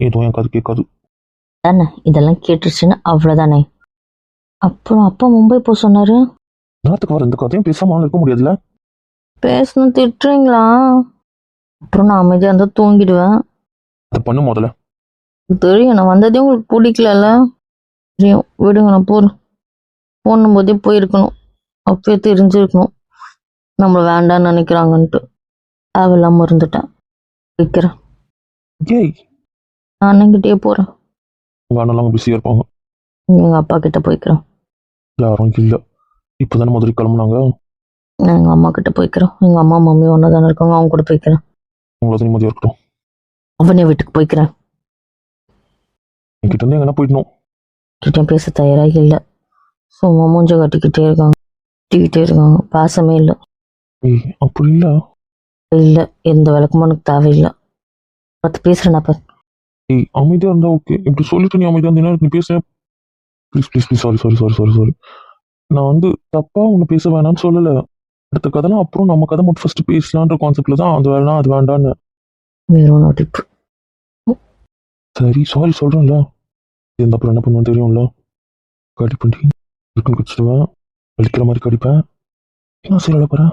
எதுவும் என் காது கேட்காது. தானே இதெல்லாம் கேட்டுருச்சுன்னு அவ்வளோதானே. அப்புறம் அப்பா மும்பை போக சொன்னாரு. நேரத்துக்கு வர இந்த கதையும் பேசாமல் இருக்க முடியாதுல்ல. பேசணும் திட்டுறீங்களா? அப்புறம் நான் அமைதியாக இருந்தால் தூங்கிடுவேன். அதை பண்ணு முதல்ல. தெரியும் நான் வந்ததே உங்களுக்கு பிடிக்கலல்ல. தெரியும், விடுங்க, நான் போனும் போதே போயிருக்கணும். அப்பயே தெரிஞ்சிருக்கணும் நம்மளை வேண்டான்னு நினைக்கிறாங்கன்ட்டு. தேவையில்லாமல் இருந்துட்டேன். வைக்கிறேன். ஏய், நான் அண்ணங்கிட்டே போகிறேன். வேணாலும் பிஸியாக இருப்பாங்க. எங்கள் அப்பா கிட்ட போய்க்கிறேன். யாரும் இல்லை, இப்போ தானே முதல்ல கிளம்புனாங்க. நான் எங்கள் அம்மா கிட்ட போய்க்கிறேன். எங்கள் அம்மா மம்மி ஒன்றா தானே இருக்காங்க, அவங்க கூட போய்க்கிறேன். உங்களை தான் நிம்மதியாக இருக்கட்டும். அவனே வீட்டுக்கு போய்க்கிறேன். என்கிட்ட இருந்து எங்கன்னா போயிடணும். கிட்ட பேச தயாராக இல்லை. சும்மா மூஞ்ச கட்டிக்கிட்டே இருக்காங்க. பாசமே இல்லை. ஏய், அப்படி இல்லை. இல்லை, எந்த விளக்கமும் எனக்கு தேவையில்லை. பார்த்து பேசுகிறேன். ஏய், அமைதியாக இருந்தா ஓகே. இப்படி சொல்லிட்டு நீ அமைதியாக இருந்தீங்கன்னா நீ பேச. Please please please, sorry. நான் வந்து தப்பா உன்னை பேச வேணாம்னு சொல்லலை. அடுத்த கதைலாம் அப்புறம் நம்ம கதை மட்டும் ஃபர்ஸ்ட் பேசலான்ற கான்செப்ட்ல தான் அது வேணாம் அது வேண்டான்னு. வெறும் நடிப்பு. சரி சாரி சொல்றேன்ல. இந்த அப்புறம் என்ன பண்ணுவேன் தெரியும்ல. கடி பண்ணி இருக்குன்னு குடிச்சிடுவேன். வலிக்கிற மாதிரி கடிப்பேன். என்ன சரி போறேன்.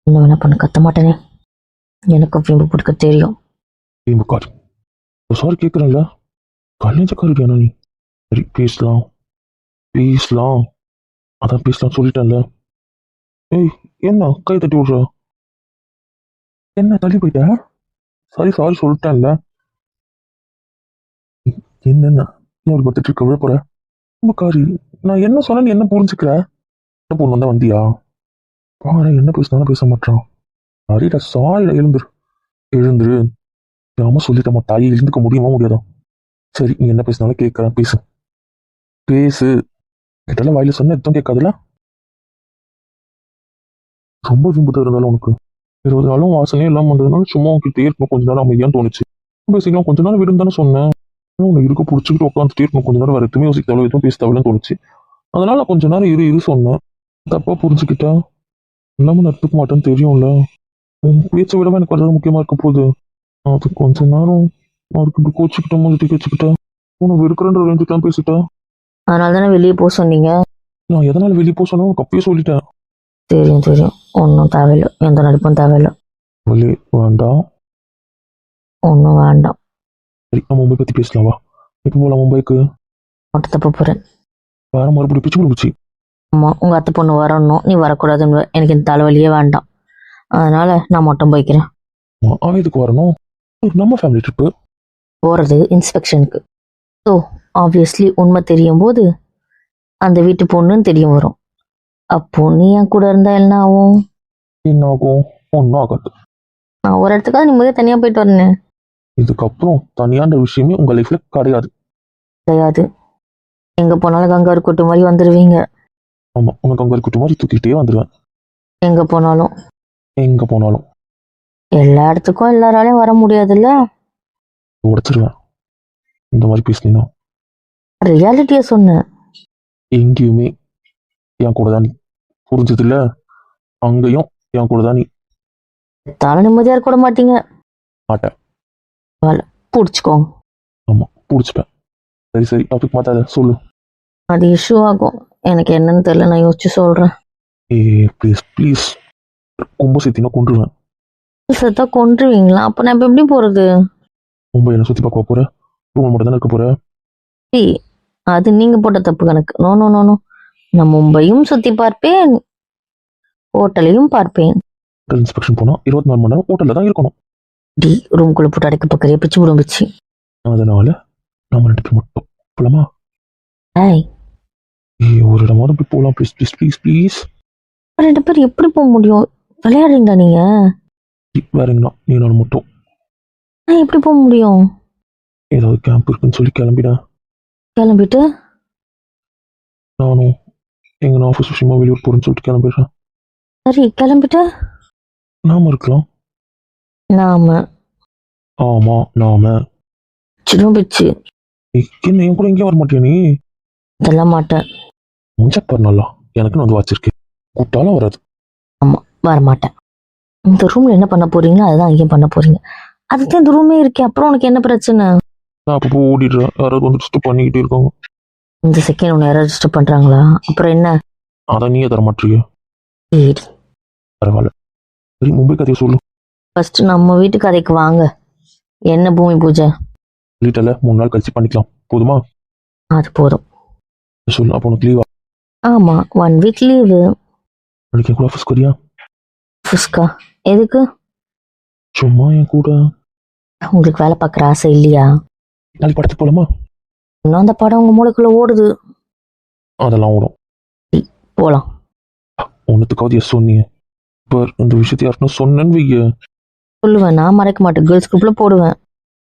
என்ன வேணா பண்ண கத்த மாட்டேனே. எனக்கு வீம்பு பிடிக்க தெரியும். வீம்பு கார் சாரி கேட்குறேன்ல. கல்யாணக்காரி வேணா நீ. சரி பேசலாம். அதான் பேசலாம் சொல்லிட்டேன்ல. ஏய், என்ன கை தட்டி விடுற? என்ன தள்ளி போயிட்ட? சாரி சொல்லிட்டேன்ல. என்னென்ன நீ ஒரு பத்துட்டு இருக்க விழ போற? ரொம்ப காரி, நான் என்ன சொன்னேன்னு என்ன புரிஞ்சுக்கிற? என்ன பொண்ணு வந்தா வந்தியா? பாரு என்ன பேசினாலும் பேச மாட்டான். சாரிடா சாரிடா, எழுந்துரு. ஆமா சொல்லிட்டமா தாயை எழுந்துக்க முடியுமா முடியாதா? சரி நீ என்ன பேசினாலும் கேட்கறேன், பேசு. கேட்டாலும் வாயில சொன்ன எதுவும் கேட்காதுல. ரொம்ப விரும்புதா இருந்தாலும் உனக்கு 20 நாளும் வாசனையே இல்லாம வந்ததுனால சும்மா உங்ககிட்ட இருக்கணும் கொஞ்ச நேரம் அமைதியான்னு தோணுச்சு. பேசிக்கலாம் கொஞ்ச நேரம் விடும் தானே சொன்னேன். உன்னை இருக்க பிடிச்சிக்கிட்டு உட்காந்துட்டே இருக்கணும் கொஞ்ச நேரம், வேற எதுவுமே யோசிக்க தேவை, எதுவும் பேச தேவைன்னு தோணுச்சு. அதனால கொஞ்ச நேரம் இரு சொன்னேன். தப்பா புரிஞ்சுக்கிட்டா எல்லாமே நடத்துக்க மாட்டேன்னு தெரியும்ல. பேச்சை விடவே எனக்கு வர்றது முக்கியமா இருக்க போகுது. அது கொஞ்ச நேரம் அவருக்கு இப்படி கோச்சிக்கிட்ட மாதிரி வச்சுக்கிட்டா உனக்கு இருக்கிறன்ற ரேஞ்சுக்கெல்லாம் பேசிட்டா. அதனால தானே வெளியே போக சொன்னீங்க. நான் எதனால வெளியே போக சொன்னா உனக்கு அப்பயே சொல்லிட்டேன். தெரியும். ஒன்றும் தேவையில்லை, எந்த நடிப்பும் தேவையில்லை. வெளியே வேண்டாம். ஒன்றும் வேண்டாம். சரி நான் மும்பை பத்தி பேசலாமா? எப்போ போகலாம் மும்பைக்கு? மட்டும் தப்ப போகிறேன். வேற மறுபடியும் பிச்சு பிடிச்சி. ஆமாம், உங்கள் அத்தை பொண்ணு வரணும், நீ வரக்கூடாதுன்னு. எனக்கு இந்த தலைவலியே வேண்டாம். அதனால நான் மட்டும் போய்க்கிறேன். அவன் இதுக்கு வரணும்? நம்ம ஃபேமிலி ட்ரிப்பு போகிறது இன்ஸ்பெக்ஷனுக்கு. ஸோ ஆப்வியஸ்லி உண்மை தெரியும் போது அந்த வீட்டு பொண்ணுன்னு தெரிய வரும். அப்போ நீ என் கூட இருந்தா என்ன ஆகும்? என்ன ஆகும்? ஒன்றும் ஆகாது. நான் ஒரு இடத்துக்காக நிம்மதியாக தனியாக போயிட்டு வரேன். இதுக்கப்புறம் தனியான்ற விஷயமே உங்க லைஃப்ல கிடையாது. எங்க போனாலும் கங்காரு கூட்டு மாதிரி வந்துடுவீங்க. ஆமா, உனக்கு கங்காரு கூட்டு மாதிரி தூக்கிட்டே வந்துடுவேன். எங்க போனாலும் எல்லா இடத்துக்கும் எல்லாராலையும் வர முடியாதுல்ல. உடைச்சிருவேன் இந்த மாதிரி பேசினா. ரியாலிட்டியா சொன்னேன். எங்கேயுமே என் கூட தான் நீ, புரிஞ்சது இல்ல? அங்கேயும் என் கூட தான் நீ. தானும் நிம்மதியா இருக்க கூட மாட்டீங்க. மாட்டேன். பிடிச்சிக்கோங்க. ஆமா பிடிச்சிப்பேன். சரி டாபிக் மாத்தாத, சொல்லு. அது இஷ்யூ ஆகும். எனக்கு என்னன்னு தெரியல, நான் யோசிச்சு சொல்றேன். ப்ளீஸ் கும்ப சேர்த்தினா கொண்டுருவேன். செத்தா கொண்டுருவீங்களா? அப்ப நான் இப்ப எப்படி போறது? மும்பை என்ன சுத்தி பார்க்க போற? ரூம் மட்டும் தானே இருக்க போற? அது நீங்க போட்ட தப்பு கணக்கு. நோ, நான் மும்பையும் சுத்தி பார்ப்பேன், ஹோட்டலையும் பார்ப்பேன். ஹோட்டல் இன்ஸ்பெக்ஷன் போனா 24 மணி நேரம் ஹோட்டல்ல தான் இருக்கணும். ரூம்குள்ள போட்டு அடைக்க பக்கறிய பிச்சு விடும்பிச்சு. அதனால நாம 2 பேர் மட்டும் போலாமா? ஒரு இடமாவது போய் போலாம். ப்ளீஸ். 2 பேர் எப்படி போக முடியும்? விளையாடுறீங்களா நீங்க? வேறங்கண்ணா நீ நான் மட்டும். எப்படி போக முடியும்? ஏதாவது கேம்ப் இருக்குன்னு சொல்லி கிளம்பிட்டு நானும் எங்க ஆஃபீஸ் விஷயமா வெளியூர் போறேன்னு சொல்லிட்டு கிளம்பிடுறேன். சரி கிளம்பிட்டு நாம இருக்கலாம். ஆமா நாம சிறும்பிச்சு. என்ன என் கூட எங்கேயும் வர மாட்டியா நீ? இதெல்லாம் மாட்டேன். முஞ்சப்பார் நல்லா எனக்குன்னு வந்து வச்சிருக்கேன். கூட்டாலும் வராது. ஆமா வரமாட்டேன். இந்த ரூம்ல என்ன பண்ண போறீங்களோ அதுதான் அங்கேயும் பண்ண போறீங்க. அதுதான் இந்த ரூமே இருக்கே, அப்புறம் உனக்கு என்ன பிரச்சனை? நான் அப்பப்போ ஓடிடுறேன், யாராவது வந்து டிஸ்டர்ப் பண்ணிக்கிட்டே இருக்காங்க. இந்த செகண்ட் உன்னை யாராவது டிஸ்டர்ப் பண்றாங்களா? அப்புறம் என்ன? அதான் நீயே தர மாட்டீங்க. சரி, பரவாயில்ல. சரி, மும்பை கதையை சொல்லு. ஃபர்ஸ்ட் நம்ம வீட்டு கதைக்கு வாங்க. என்ன பூமி பூஜை? சொல்லிட்டல, 3 நாள் கழிச்சு பண்ணிக்கலாம், போதுமா? அது போதும். சொல்லு, அப்போ உனக்கு லீவா? ஆமா, 1 வீக் லீவு. நாளைக்கு என் கூட ஆஃபீஸ் வரியா? ஃபுஸ்கா எதுக்கு? சும்மா என் கூட. உங்களுக்கு வேலை பார்க்குற ஆசை இல்லையா? நாளைக்கு படத்துக்கு போலாமா? இன்னும் அந்த படம் உங்க மூளைக்குள்ள ஓடுது. அதெல்லாம் ஓடும். போலாம். ஒன்றுத்துக்காவது எஸ் சொன்னீங்க. இப்போ இந்த விஷயத்தை யாருன்னு சொன்னேன்னு வைய. சொல்லுவேன், நான் மறைக்க மாட்டேன். கேர்ள்ஸ் குரூப்ல போடுவேன்.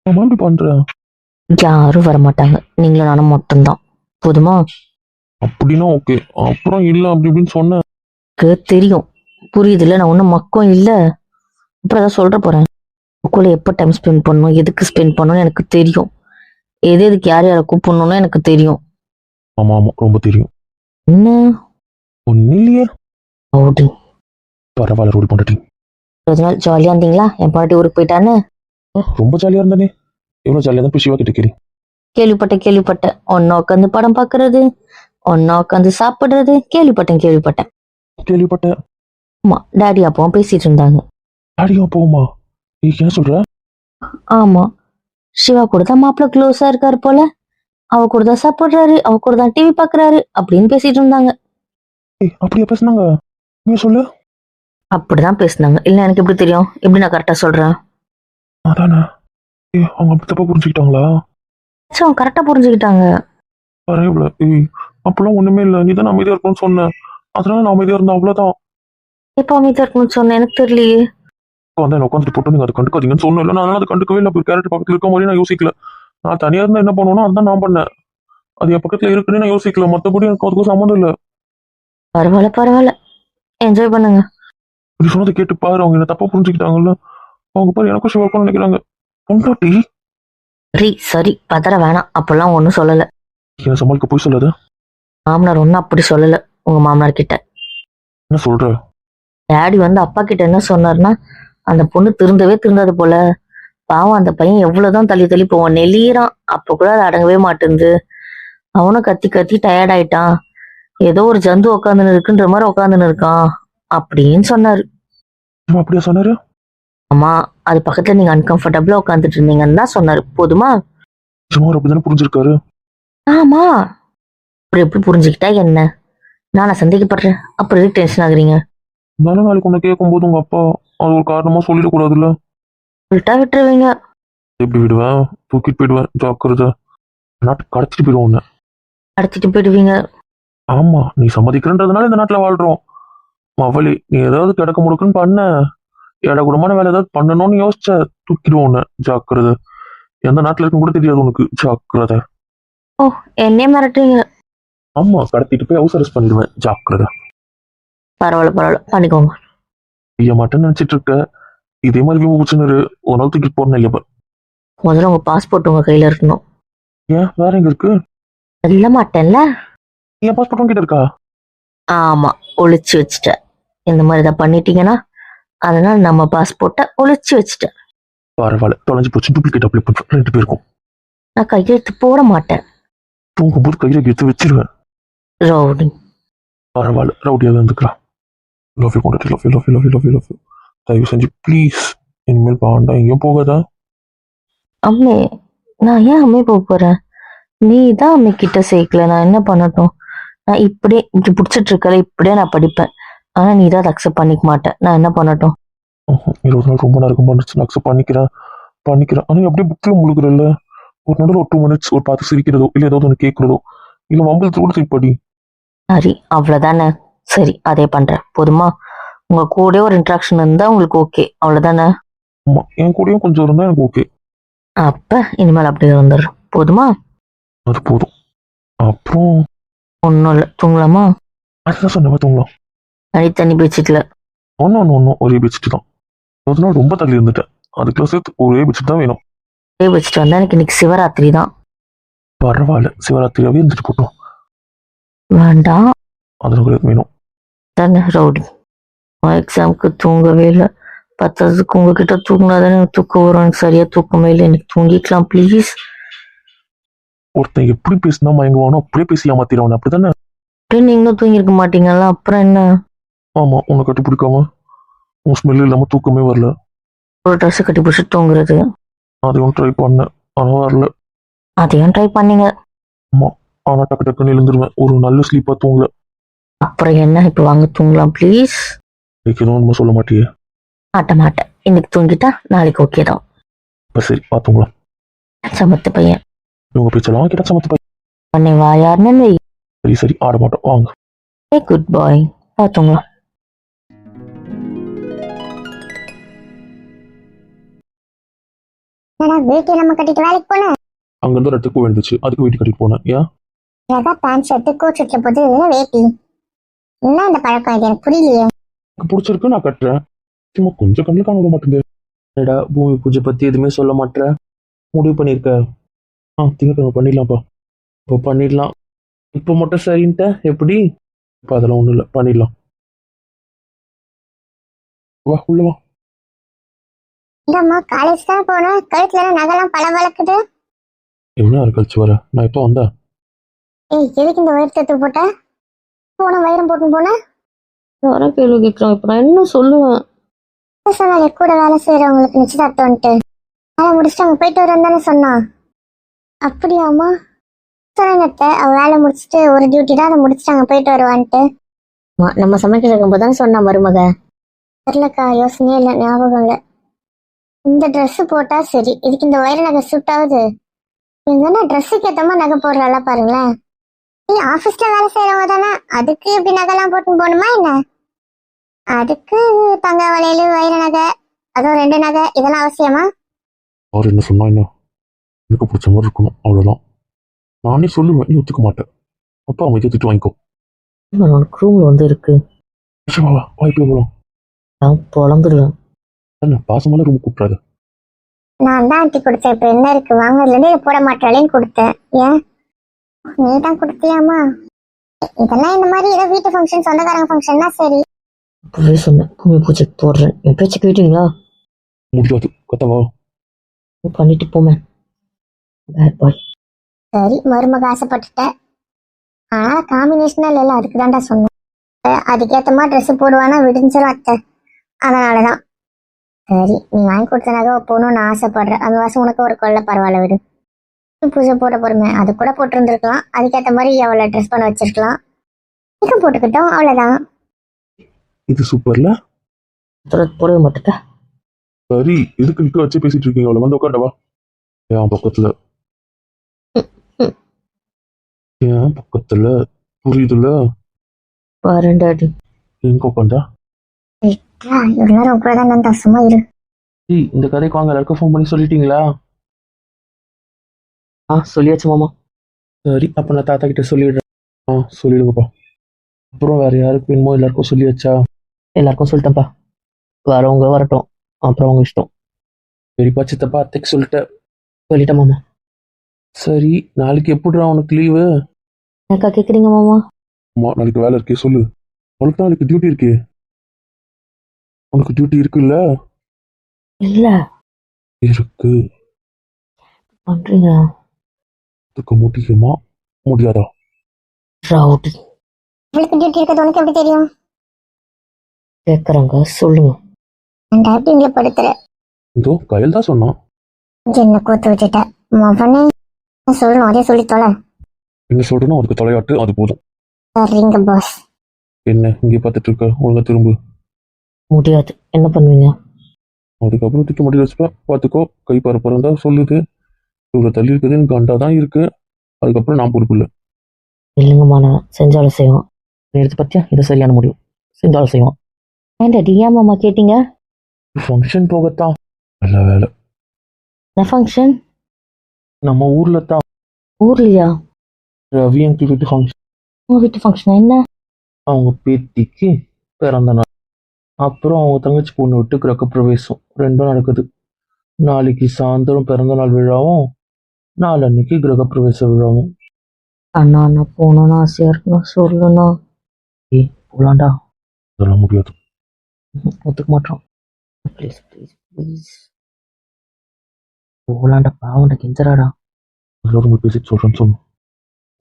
நான் எப்படி பண்றேன்? யாரும் வர மாட்டாங்க, நீங்களும் நானும் மட்டும்தான். போதுமா? அப்படின்னா ஓகே. அப்புறம் இல்லை அப்படி இப்படின்னு சொன்னேன். எனக்கு தெரியும், புரியுதுல்ல, நான் ஒன்றும் மக்கம் இல்லை. அப்புறம் அதான் சொல்ற போறேன். உங்களுக்குள்ள எப்போ டைம் ஸ்பெண்ட் பண்ணணும், எதுக்கு ஸ்பெண்ட் பண்ணணும்னு எனக்கு தெரியும். எதுக்கு யார் யாரை கூப்பிடணும்னு எனக்கு தெரியும். ஆமா ஆமா, ரொம்ப தெரியும். என்ன ஒன்னும் இல்லையே. ஓடி. பரவாயில்ல, ரோல் பண்ணிட்டீங்க. ஒரு நாள் ஜாலியா இருந்தீங்களா? என் பாட்டி ஊருக்கு போயிட்டான்னு ரொம்ப ஜாலியா இருந்தானே. எவ்வளவு ஜாலியா தான் போய் சிவா கிட்ட கேளு. கேள்விப்பட்டேன். ஒன்னா உட்காந்து படம் பாக்குறது, ஒன்னா உட்காந்து சாப்பிடுறது. கேள்விப்பட்டேன். கேள்விப்பட்டேன். ஆமா, டாடி அப்பாவும் பேசிட்டு இருந்தாங்க. அடியா போமா, நீ என்ன சொல்ற? ஆமா, சிவா கூட தான் மாப்பிள்ள க்ளோஸா இருக்காரு போல. அவ கூட தான் சாப்பிடுறாரு, அவ கூட தான் டிவி பாக்குறாரு அப்படின்னு பேசிட்டு இருந்தாங்க. அப்படியா பேசுனாங்க? நீ சொல்லு. அப்படிதான் பேசினாங்க. இல்ல எனக்கு எப்படி தெரியும்? எப்படி நான் கரெக்டா சொல்றேன்? அதானே. அவங்க அப்படி தப்பா புரிஞ்சுக்கிட்டாங்களா? அவங்க கரெக்டா புரிஞ்சுக்கிட்டாங்க. பரவாயில்ல. அப்பெல்லாம் ஒண்ணுமே இல்லை, நீ தான் அமைதியா இருக்கணும்னு சொன்ன. அதனால நான் அமைதியா இருந்தேன், அவ்வளவுதான். எப்ப அமைதியா இருக்கணும்னு சொன்னேன்? எனக்கு தெரியலையே. வந்து என்ன உட்காந்துட்டு போட்டு நீங்க அதை கண்டுக்காதீங்கன்னு சொன்னேன். இல்லை, நான் அதை கண்டுக்கவே இல்லை. கேரட் பக்கத்துல இருக்க மாதிரி நான் யோசிக்கல. நான் தனியா இருந்தா என்ன பண்ணுவேனோ அதான் நான் பண்ணேன். அது என் பக்கத்துல இருக்குன்னு நான் யோசிக்கல. மத்தபடி எனக்கு அதுக்கும் சம்மந்தம் இல்லை. பரவாயில்ல, என்ஜாய் பண்ணுங்க. இப்படி சொன்னதை கேட்டு பாரு, அவங்க என்ன தப்பா புரிஞ்சுக்கிட்டாங்கல்ல. அவங்க பாரு எனக்கும் சிவக்கும் நினைக்கிறாங்க. பொண்டாட்டி சரி, பதற வேணாம். அப்பெல்லாம் ஒன்னும் சொல்லல. என்ன சமாளிக்க போய் சொல்லாத. மாமனார் ஒன்னும் அப்படி சொல்லல உங்க மாமனார் கிட்ட. என்ன சொல்ற? டேடி வந்து அப்பா கிட்ட என்ன சொன்னார்னா, அந்த பொண்ணு திருந்தாது போல. பாவம், அந்த பையன் எவ்வளவுதான் தள்ளி போவான், நெளியறான். அப்ப கூட அது அடங்கவே மாட்டேங்குது. அவனும் கத்தி டயர்ட் ஆயிட்டான். ஏதோ ஒரு ஜந்து உக்காந்துன்னு இருக்குன்ற மாதிரி உக்காந்துன்னு இருக்கான் அப்படின்னு சொன்னாரு. அப்படியா சொன்னாரு? ஆமா, அது பக்கத்துல நீங்க அன்கம்ஃபர்டபுளா உட்காந்துட்டு இருந்தீங்கன்னு தான் சொன்னாரு. போதுமா? சும்மா அப்படிதானே புரிஞ்சிருக்காரு. ஆமா, அப்புறம் எப்படி புரிஞ்சுக்கிட்டா என்ன? நானா சந்தேகப்படுறேன், அப்புறம் எதுக்கு டென்ஷன் ஆகுறீங்க? நானும் நாளைக்கு உன்னை கேட்கும்போது உங்க அப்பா அது ஒரு காரணமா சொல்லிடக்கூடாதுல்ல. சொல்லிட்டா விட்டுருவீங்க. எப்படி விடுவேன்? தூக்கிட்டு போயிடுவேன், ஜாக்கிரதை. நாட்டுக்கு கடத்திட்டு போயிடுவோம் உன்னை. கடத்திட்டு போயிடுவீங்க. ஆமா, நீ சம்மதிக்கிறன்றதுனால இந்த நாட்டுல வாழ்றோம். மவளி, நீ ஏதாவது கிடக்க முடுக்குன்னு பண்ண, இடகுடமான வேலை ஏதாவது பண்ணணும்னு யோசிச்ச, தூக்கிடுவோம் உன்னை, ஜாக்கிரதை. எந்த நாட்டுல இருக்குன்னு கூட தெரியாது உனக்கு, ஜாக்கிரதை. ஓ, என்னையே மிரட்டுறீங்க. ஆமா, கடத்திட்டு போய் ஹவுஸ் அரெஸ்ட் பண்ணிடுவேன், ஜாக்கிரதை. பரவாயில்ல, பண்ணிக்கோங்க. செய்ய மாட்டேன்னு நினைச்சிட்டு இருக்க. இதே மாதிரி விமர்சனர் ஒரு நாள் தூக்கிட்டு போறேன் இல்லையா? முதல்ல உங்க பாஸ்போர்ட் உங்க கையில இருக்கணும். ஏன், வேற எங்க இருக்கு? சொல்ல மாட்டேன்ல. என் பாஸ்போர்ட் உங்ககிட்ட இருக்கா? ஆமா, ஒளிச்சு வச்சுட்டேன். இந்த மாதிரி இதை பண்ணிட்டீங்கன்னா அதனால நம்ம பாஸ்போர்ட்டை ஒளிச்சு வச்சுட்டேன். பரவாயில்ல, தொலைஞ்சு போச்சு. டூப்ளிகேட் அப்ளை பண்ணுறேன் 2 பேருக்கும். நான் கையெழுத்து போட மாட்டேன். தூங்கும்போது கையில எடுத்து வச்சிருவேன். ரவுடி. பரவாயில்ல, ரவுடியாக இருந்துக்கலாம். லவ் யூ கொண்டாட்டி, லவ் யூ. தயவு செஞ்சு ப்ளீஸ் இனிமேல் வேண்டாம், எங்கேயும் போகாதா. அம்மே, நான் ஏன் அம்மே போக போறேன்? நீ தான் அம்மே கிட்ட சேர்க்கல, நான் என்ன பண்ணட்டும்? நான் இப்படி பிடிச்சிட்டு இருக்கல, இப்படியே நான் படிப்பேன். ஆனா நீ தான் அதை அக்செப்ட் பண்ணிக்க மாட்டேன். நான் என்ன பண்ணட்டும்? 20 நாள் ரொம்ப நேரம் பண்ணிச்சு, நான் அக்செப்ட் பண்ணிக்கிறேன். ஆனா அப்படியே புக்கில் முழுகிறல்ல. ஒரு நடுவில் ஒரு 2 மினிட்ஸ் ஒரு பார்த்து சிரிக்கிறதோ இல்லை ஏதாவது ஒன்று கேட்கறதோ இல்லை மம்பளத்து கூட திருப்படி. சரி, அவ்வளவுதானே. சரி, அதே பண்றேன். போதுமா? உங்க கூட ஒரு இன்ட்ராக்ஷன் இருந்தா உங்களுக்கு ஓகே, அவ்வளவுதானே? ஆமா, என் கூடயும் கொஞ்சம் இருந்தா எனக்கு ஓகே. அப்ப இனிமேல் அப்படியே வந்துடுறோம். போதுமா? அது போதும். அப்புறம் ஒன்னும் இல்லை, தூங்கலாமா? அதுதான் சொன்ன தூங்கலாம். தண்ணி பேச்சுட்டுல ஒன்னும் ஒரே பெட்ஷீட் தான். ஒரு நாள் ரொம்ப தள்ளி இருந்துட்டேன், அதுக்குள்ள சேர்த்து ஒரே பெட்ஷீட் தான் வேணும். ஒரே வச்சுட்டு வந்தா எனக்கு இன்னைக்கு சிவராத்திரி தான். பரவாயில்ல, சிவராத்திரியாவே இருந்துட்டு போட்டோம். வேண்டாம். அதனால வேணும். தானே ரவுடி. எக்ஸாமுக்கு தூங்கவே இல்லை. பத்ததுக்கு உங்ககிட்ட தூங்கினாதானே எனக்கு தூக்கம் வரும். எனக்கு சரியா தூக்கமே இல்லை. எனக்கு தூங்கிக்கலாம் ப்ளீஸ். ஒருத்தன் எப்படி பேசினா மயங்குவானோ அப்படியே பேசி ஏமாத்திடுவான், அப்படித்தானே? அப்படியே நீங்களும் தூங்கியிருக்க மாட்டீங்களா? அப்புறம் என்ன? ஆமா, உன்னை கட்டி பிடிக்காம உன் ஸ்மெல் இல்லாம தூக்கமே வரல. ஒரு ட்ரெஸ் கட்டி பிடிச்சி தூங்குறது. அதையும் ட்ரை பண்ணேன், ஆனா வரல. அதையும் ட்ரை பண்ணீங்க. ஆமா, ஆனா டக்கு டக்குன்னு எழுந்துருவேன், ஒரு நல்ல ஸ்லீப்பா தூங்கல. அப்புறம் என்ன? இப்போ வாங்க தூங்கலாம் ப்ளீஸ். எதுவும் நம்ம சொல்ல மாட்டியே. மாட்டேன். இன்னைக்கு தூங்கிட்டா நாளைக்கு ஓகே தான். இப்ப சரி, பாத்துங்களா? சமத்து பையன். இவங்க பேச்செல்லாம் கிட்ட சமத்து பையன். பண்ணி வாயாருன்னு. சரி சரி, ஆட மாட்டோம், வாங்க. குட் பாய். பாத்துங்களா? வீட்டு நம்ம கட்டிட்டு வேலைக்கு போனேன். அங்க இருந்து ரெட்டுக்கு விழுந்துச்சு, அதுக்கு வீட்டு கட்டிட்டு போனேன். ஏன்? அழகா பேண்ட் ஷர்ட் கோட் ஷர்ட்ல போட்டு வேட்டி. என்ன இந்த பழக்கம்? இது எனக்கு புரியலையே. எனக்கு பிடிச்சிருக்கு, நான் கட்டுறேன். சும்மா கொஞ்சம் கண்ணில் காண விட மாட்டேங்குது. ஏடா, பூமி பூஜை பத்தி எதுவுமே சொல்ல மாட்டேற. முடிவு பண்ணியிருக்க? திங்கக்கிழமை பண்ணிடலாம்ப்பா. இப்போ பண்ணிடலாம். இப்போ மட்டும் சரின்ட்ட எப்படி? இப்போ அதெல்லாம் ஒன்றும் இல்லை, பண்ணிடலாம். வா உள்ள வா. இந்தம்மா காலேஜ் தான் போனேன், கழுத்துல நகைலாம் பல வளர்க்குது. எவ்வளோ நேரம் கழிச்சு வர? நான் எப்போ வந்தேன்? ஏய், எதுக்கு இந்த உயரத்தை போட்ட? போன வைரம் போட்டு போனேன். யாரும் கேள்வி கேட்குறாங்க. இப்போ நான் என்ன சொல்லுவேன்? சொன்னாலே கூட வேலை செய்யறவங்களுக்கு நிச்சயதார்த்தம்ட்டு வேலை முடிச்சுட்டு அவங்க போயிட்டு வரேன்னு தானே சொன்னான். அப்படியாம்மா? சொன்னத்தை அவ வேலை முடிச்சுட்டு ஒரு டியூட்டி தான், அதை முடிச்சுட்டு அங்கே போயிட்டு வருவான்ட்டு. நம்ம சமைக்கிற இருக்கும்போது தானே சொன்னா மருமக. தெரியலக்கா, யோசனையே இல்லை, ஞாபகம் இல்லை. இந்த ட்ரெஸ் போட்டா சரி, இதுக்கு இந்த வயிறு நகை சூட் ஆகுது. எங்கன்னா ட்ரெஸ்ஸுக்கு ஏற்ற மாதிரி நகை போடுறாளா பாருங்களேன். நீ ஆஃபீஸ்ல வேலை செய்யறவங்க தானே, அதுக்கு இப்படி நகைலாம் போட்டு போகணுமா என்ன? அதுக்கு தங்க வளையல் வயிறு நகை, அதுவும் 2 நகை, இதெல்லாம் அவசியமா? அவர் என்ன சொன்னா என்ன? எனக்கு பிடிச்ச மாதிரி இருக்கணும், அவ்வளோதான். நானே சொல்லுவேன், நீ ஒத்துக்க மாட்டேன். அப்பா அமைதியை திட்டு வாங்கிக்கோ. உனக்கு ரூம்ல வந்து இருக்கு. வா வாய்ப்பு போகலாம். நான் பொழந்துடுவேன். என்ன பாசமான ரூம் கூப்பிடாது. நான் தான் ஆண்டி கொடுத்தேன், இப்ப என்ன இருக்கு? வாங்கினதுலேருந்து இதை போட மாட்டாளேன்னு கொடுத்தேன். ஏன் நீ தான் கொடுத்தியாமா? இதெல்லாம் இந்த மாதிரி ஏதோ வீட்டு ஃபங்க்ஷன், சொந்தக்காரங்க ஃபங்க்ஷன்னா சரி. அப்பவே சொன்னேன் பூமி பூஜைக்கு போடுறேன். என் பேச்சு கேட்டீங்களா? முடியாது, கத்தவா. பண்ணிட்டு போமே. Bad boy. சரி, மருமக ஆசைப்பட்டுட்டேன். ஆனா காம்பினேஷனா இல்ல, அதுக்கு தான்டா சொன்னேன். அதுக்கேற்ற மாதிரி ட்ரெஸ் போடுவானா விடிஞ்சிடும் அத்தை, அதனாலதான். சரி, நீ வாங்கி கொடுத்த நகை போகணும்னு நான் ஆசைப்படுறேன். அந்த வருஷம் உனக்கு ஒரு கொள்ள பரவாயில்ல விடு. பூஜை போட போறமே, அது கூட போட்டிருந்துருக்கலாம். அதுக்கேற்ற மாதிரி அவளை ட்ரெஸ் பண்ண வச்சிருக்கலாம். இதுக்கும் போட்டுக்கிட்டோம், அவ்வளவுதான். இது சூப்பர்ல. போடவே மாட்டேன். சரி, எதுக்கு நிக்க வச்சு பேசிட்டு இருக்கீங்க? அவளை வந்து உட்காண்டவா. என் பக்கத்துல புரியுதுல்ல? பாருண்டாடி. எங்க உட்காண்டா? இவ்வளவு நேரம் உட்காதான் நான் சும்மா இரு. இந்த கதைக்கு வாங்க, எல்லாருக்கும் ஃபோன் பண்ணி சொல்லிட்டீங்களா? சொல்லியாச்சு மாமா. சரி, அப்ப நான் தாத்தா கிட்ட சொல்லிடுறேன். சொல்லிடுங்கப்பா. அப்புறம் வேற யாருக்கு வேணுமோ எல்லாருக்கும் சொல்லியாச்சா? எல்லாருக்கும் சொல்லிட்டேன்ப்பா. வரவங்க வரட்டும், அப்புறம் அவங்க இஷ்டம். சரிப்பா, சித்தப்பா அத்தைக்கு சொல்லிட்டேன் மாமா. சரி, நாளைக்கு எப்படிடா உனக்கு லீவு? எனக்கா கேக்குறீங்க மாமா? அம்மா, நாளைக்கு வேலை இருக்கே, சொல்லு. உனக்கு நாளைக்கு டியூட்டி இருக்கே. உனக்கு டியூட்டி இருக்குல்ல? இல்ல இருக்கு. பண்றீங்க. இதுக்கு முடியுமா முடியாதா? ரவுடி உங்களுக்கு டியூட்டி இருக்கிறது உனக்கு எப்படி தெரியும்? கேக்குறாங்க, சொல்லுங்க. நான் டைப்பிங்ல படுத்துற. இதோ கையில் தான் சொன்னான். என்ன கோத்து விட்டுட்ட மகனே, சொல்லணும் அதே சொல்லி தொலை. என்ன சொல்றேன்னா அதுக்கு தலையாட்டு, அது போதும். சரிங்க பாஸ். என்ன இங்கே பார்த்துட்டு இருக்க? ஒழுங்கா திரும்பு. முடியாது. என்ன பண்ணுவீங்க? அதுக்கப்புறம் தூக்கி முடிவு வச்சுப்பேன், பார்த்துக்கோ. கை பரப்புறதா சொல்லுது, இவ்வளோ தள்ளி இருக்குது, எனக்கு கண்டா தான் இருக்கு. அதுக்கப்புறம் நான் பொறுப்பு இல்லை. இல்லைங்கம்மா, நான் செஞ்சாலும் செய்வோம். எடுத்து பத்தியா, இது சரியான முடிவு. செஞ்சாலும் செய்வோம். ஏன்டாடி ஏன் மாமா கேட்டீங்க? ஃபங்க்ஷன் போகத்தான். நல்ல வேலை. என்ன ஃபங்க்ஷன்? நம்ம ஊர்ல தான். ஊர்லயா? ரவி அங்கிள் வீட்டு ஃபங்க்ஷன். உங்க வீட்டு ஃபங்க்ஷன் என்ன? அவங்க பேத்திக்கு பிறந்த நாள். அப்புறம் அவங்க தங்கச்சி பொண்ணு விட்டு கிரக பிரவேசம், ரெண்டும் நடக்குது. நாளைக்கு சாயந்தரம் பிறந்த நாள் விழாவும், நாளன்னைக்கு கிரக பிரவேச விழாவும். அண்ணா நான் போகணும்னு ஆசையா இருக்குண்ணா, சொல்லணும்ண்ணா. போலாண்டா. அதெல்லாம் முடியாது. ஒத்துக்க மாட்டோம். ப்ளீஸ் ப்ளீஸ் ப்ளீஸ் போலாண்டா, பாவண்டா, கெஞ்சராடா. எல்லாரும் போய் பேசிட்டு சொல்கிறேன்னு சொல்லணும்.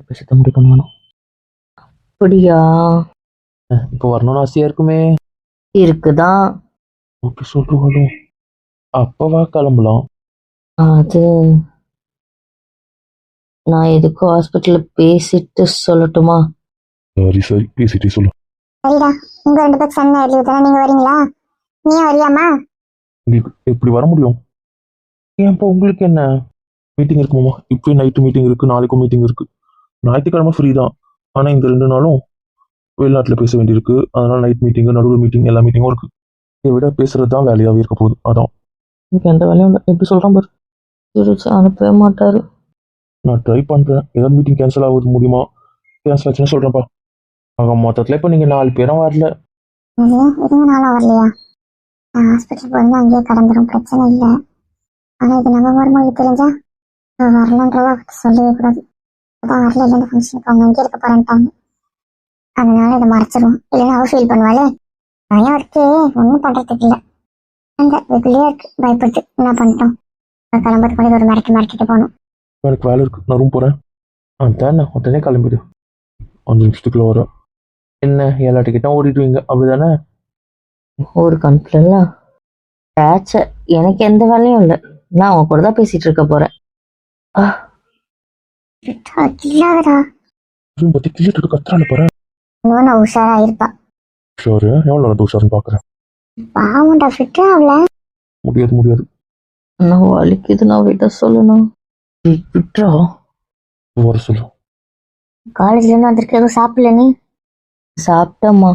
பேசத்த முடியும் வேணும். அப்படியா? இப்போ வரணும்னு ஆசையாக இருக்குமே. இருக்குதான். ஓகே சொல்லுவாலும் அப்போவா கிளம்பலாம். அது நான் எதுக்கும் ஹாஸ்பிட்டலில் பேசிட்டு சொல்லட்டுமா? சரி சரி பேசிட்டே சொல்லு. சரிடா, உங்க 2 பேருக்கு சண்டை எழுதி தானே, நீங்க வரீங்களா? நீ வரியாமா? உங்களுக்கு எப்படி வர முடியும்? ஏன் இப்போ உங்களுக்கு என்ன மீட்டிங் இருக்குமாம்மா? இப்போ நைட்டு மீட்டிங் இருக்குது, நாளைக்கும் மீட்டிங் இருக்குது. ஞாயிற்றுக்கிழமை ஃப்ரீ தான். ஆனால் இந்த 2 நாளும் வெளிநாட்டில் பேச வேண்டியிருக்கு. அதனால் நைட் மீட்டிங்கு, நடுவில் மீட்டிங், எல்லா மீட்டிங்கும் இருக்குது. இதை விட பேசுகிறது தான் வேலையாகவே இருக்க போகுது. அதான் எனக்கு எந்த வேலையும் இல்லை. எப்படி சொல்கிறான் பாரு. திருச்சி அனுப்பவே மாட்டாரு. நான் ட்ரை பண்ணுறேன். ஏதாவது மீட்டிங் கேன்சல் ஆகுது முடியுமா? கேன்சல் ஆச்சுன்னு சொல்கிறேன்ப்பா. ஆக மொத்தத்தில் இப்போ நீங்கள் 4 பேரும் வரல. இதுவும் நாளும் வரலையா? நான் ஹாஸ்பிட்டலுக்கு வந்து அங்கேயே கடந்துடும், பிரச்சனை இல்லை. ஆனால் இது நம்ம மருமகளுக்கு தெரிஞ்சா வரலன்றத சொல்லவே கூடாது. அதான் வரல, இல்லை இந்த ஃபங்க்ஷனுக்கு அவங்க அங்கே இருக்க போறேன்ட்டாங்க. அதனால இதை மறைச்சிருவோம், இல்லைன்னா அவ ஃபீல் பண்ணுவாளே. பயம் இருக்கு, ஒன்றும் பண்ணுறதுக்கு இல்லை. அந்த வெகுலியாக இருக்கு, பயப்படுது. என்ன பண்ணிட்டோம்? கிளம்புறதுக்கு முன்னாடி ஒரு மிரட்டிட்டு போகணும். எனக்கு வேலை இருக்குது, நான் ரூம் போகிறேன். தானே உடனே கிளம்பிடு. 5 நிமிஷத்துக்குள்ள வர. என்ன எல்லா டிக்கெட்டும் ஓடிடுவீங்க அப்படிதானே? ஒரு கணக்குல ஆச்ச, எனக்கு எந்த வேலையும் இல்லை. நான் அவங்க கூட தான் பேசிட்டு இருக்க போறேன். இல்லாதடா, ரூம் பற்றி கிளிட்டு கத்துறான்னு போகிறேன். இன்னும் நான் உஷாரா இருப்பா. ஷோரு எவ்வளோ நேரம் உஷாருன்னு பார்க்குறேன். பாவண்டா, ஃபிட்டா அவளை. முடியாது. நான் வலிக்குது, நான் விட சொல்லணும். விட்றா. வர சொல்லு. காலேஜ்ல இருந்து வந்திருக்க, எதுவும் சாப்பிடல நீ? சாப்பிட்டம்மா.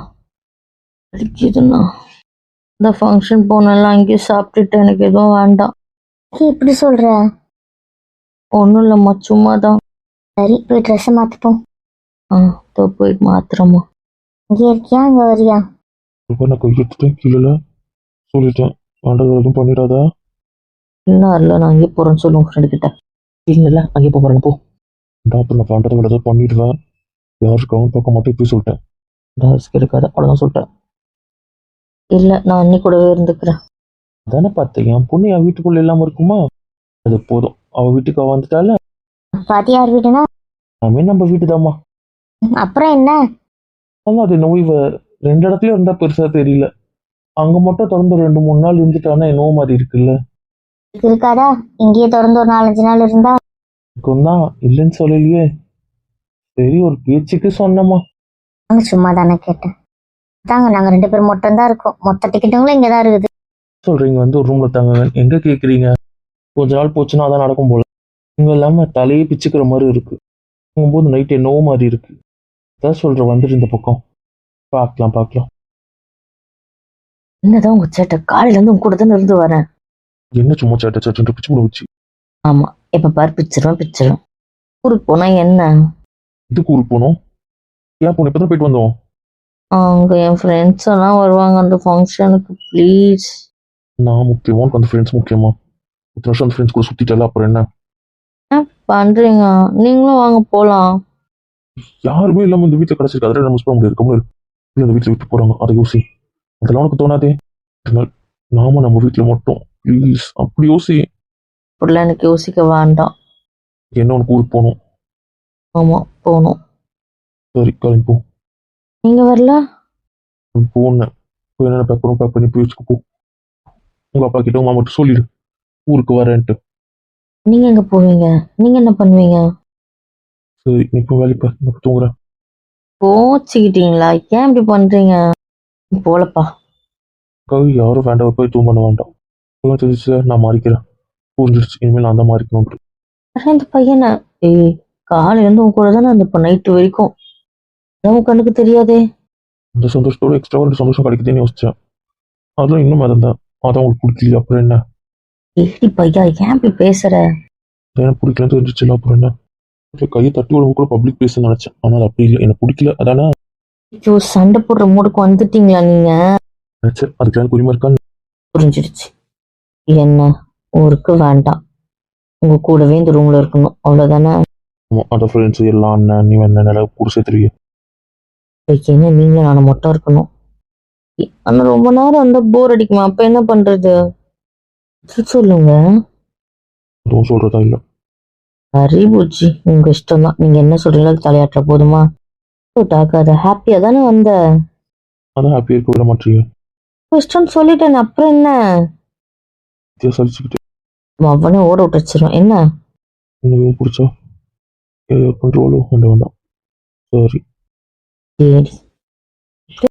வலிக்குதுண்ணா. இந்த ஃபங்க்ஷன் போனெல்லாம் அங்கேயும் சாப்பிட்டுட்டு எனக்கு எதுவும் வேண்டாம். இப்படி சொல்ற? ஒன்றும் இல்லைம்மா, சும்மா தான். சரி, போய் ட்ரெஸ் மாத்திப்போம். போயிட்டு மாத்திரம்மா. இங்கே இருக்கியா, அங்க வரியா? இப்போ நான் கை எடுத்துட்டேன், கீழே சொல்லிட்டேன். வேண்டாம் எதுவும் பண்ணிடாதா. இல்லை நான் அங்கேயே போகிறேன்னு சொல்லுவோம் ஃப்ரெண்டு கிட்ட. இல்லை அங்கேயே போகிறேன் போ. அப்புறம் நான் பண்ணுறதை விட ஏதாவது பண்ணிடுவேன். யாருக்காகவும் பார்க்க மாட்டேன், இப்படி சொல்லிட்டேன். டான்ஸ்க்கு இருக்காது, அவ்வளோதான் சொல்லிட்டேன். இல்லை, நான் அன்னி கூடவே இருந்துக்கிறேன். அதானே பார்த்தேன், என் பொண்ணு என் வீட்டுக்குள்ளே இல்லாமல் இருக்குமா? அது போதும். அவள் வீட்டுக்கு அவள் வந்துட்டால. பாத்தி யார் வீடுனா? நம்ம வீட்டு தாம்மா. அப்புறம் என்ன? ஆனால் அது என்னவோ இவ 2 இடத்துலயும் இருந்தா பெருசா தெரியல. அங்க மட்டும் தொடர்ந்து 2-3 நாள் இருந்துட்டானா என்னவோ மாதிரி இருக்குல்ல. இருக்காதா? இங்கேயே தொடர்ந்து ஒரு 4-5 நாள் இருந்தா தான் இல்லைன்னு சொல்லலையே. சரி ஒரு பேச்சுக்கு சொன்னம்மா. நாங்க சும்மா தானே கேட்டேன். தாங்க, நாங்க 2 பேர் மட்டும் தான் இருக்கோம். மொத்த டிக்கெட்டுங்களும் இங்கதான் இருக்குது. சொல்றீங்க வந்து ஒரு ரூம்ல தாங்க, எங்க கேக்குறீங்க? கொஞ்ச நாள் போச்சுன்னா அதான் நடக்கும் போல. இங்க இல்லாம தலையே பிச்சுக்கிற மாதிரி இருக்கு. போது நைட் என்னவோ மாதிரி இருக்கு. அதான் சொல்றேன், வந்துட்டு இந்த பக்கம் பார்க்கலாம். என்னதான் உங்க சேட்டை? காலையில இருந்து உங்க கூட தானே இருந்து வரேன். என்ன சும்மா சேட்டை பிச்சு முடிச்சு. ஆமா, எப்ப பாரு பிச்சிரும். ஊருக்கு போனா என்ன? இதுக்கு ஊருக்கு போனோம். ஏன் போன இப்பதான் போயிட்டு வந்தோம். அங்க என் ஃப்ரெண்ட்ஸ் எல்லாம் வருவாங்க அந்த ஃபங்க்ஷனுக்கு. ப்ளீஸ். நான் முக்கியமா உனக்கு அந்த ஃப்ரெண்ட்ஸ் முக்கியமா? 10 வருஷம் அந்த ஃப்ரெண்ட்ஸ் கூட சுத்திட்டால, அப்புறம் என்ன பண்றீங்க? நீங்களும் வாங்க போலாம். யாருமே இல்லாம இந்த வீட்டுல கிடைச்சிருக்கு. அதில் நம்ம பண்ண முடியாது. அந்த வீட்டுல விட்டு போறாங்க, அதை யோசி. அதெல்லாம் உனக்கு தோணாதே. நாம நம்ம வீட்டுல மட்டும் ப்ளீஸ் அப்படி யோசி. அப்படிலாம் எனக்கு யோசிக்க வேண்டாம். என்ன உனக்கு ஊருக்கு போகணும்? ஆமா போகணும். சரி கிளம்பி போ. நீங்க வரல? போனேன். என்னென்ன பேக் பண்ணி போய் வச்சுக்க போ. உங்க அப்பா கிட்ட உங்க மட்டும் சொல்லிடு ஊருக்கு வரேன்ட்டு. நீங்க எங்க போவீங்க? நீங்க என்ன பண்ணுவீங்க? சரி நீ இப்போ வேலைக்கு பாரு, நான் தூங்குறேன். போச்சுக்கிட்டீங்களா? ஏன் இப்படி பண்றீங்க? போலப்பா. யாரும் வேண்டாம், போய் தூங்க பண்ண வேண்டாம். தெரிஞ்சிச்சு, நான் மாறிக்கிறேன். புரிஞ்சிடுச்சு, இனிமேல் நான் தான் மாறிக்கணும். இந்த பையனை காலையில இருந்து உங்க கூட தானே இருந்தப்ப நைட்டு வரைக்கும். உன் கண்ணுக்கு தெரியாதே. அந்த சந்தோஷத்தோட எக்ஸ்ட்ரா ஒரு சந்தோஷம் கிடைக்குதுன்னு யோசிச்சேன். அதெல்லாம் இன்னும் மறந்தேன். அதான் உங்களுக்கு பிடிக்கலையா, அப்புறம் என்ன? பையா, ஏன் இப்படி பேசுற? எனக்கு பிடிக்கலன்னு தெரிஞ்சிச்சுல, அப்புறம் என்ன? கையை தட்டி விடுவோம் கூட பப்ளிக் பேச நினைச்சேன். ஆனால் அப்படி இல்லை, எனக்கு பிடிக்கல அதானே. ஐயோ, சண்டை போடுற மூடுக்கு வந்துட்டீங்களா நீங்க? நினைச்சேன் அதுக்கு உரிமை இருக்கா? புரிஞ்சிடுச்சு. என்ன ஊருக்கு வேண்டாம், உங்க கூடவே இந்த ரூம்ல இருக்கணும், அவ்வளவுதானே? அந்த ஃப்ரெண்ட்ஸ் எல்லாம் அண்ணன் நீ என்ன நிலை கூட சேர்த்துருவிய. என்ன நீங்களும் நானும் மட்டும் இருக்கணும்? ஆனா ரொம்ப நேரம் வந்தா போர் அடிக்குமா? அப்ப என்ன பண்றது? சொல்லுங்க. அதுவும் சொல்றதா இல்லை. சரி பூச்சி, உங்க இஷ்டம் தான். நீங்க என்ன சொல்றீங்களோ அது தலையாட்டுற போதுமா? டாக்காத, ஹாப்பியா தானே வந்த? அதான் ஹாப்பியாக இருக்க விட மாட்டீங்க. இஷ்டம்னு சொல்லிட்டேன், அப்புறம் என்ன? வித்தியாசரிச்சுக்கிட்டு அவனே ஓட விட்டு வச்சிருவான் என்ன? எனக்கு பிடிச்சா கண்ட்ரோலும் வேண்டாம் வேண்டாம். சரி. சரி.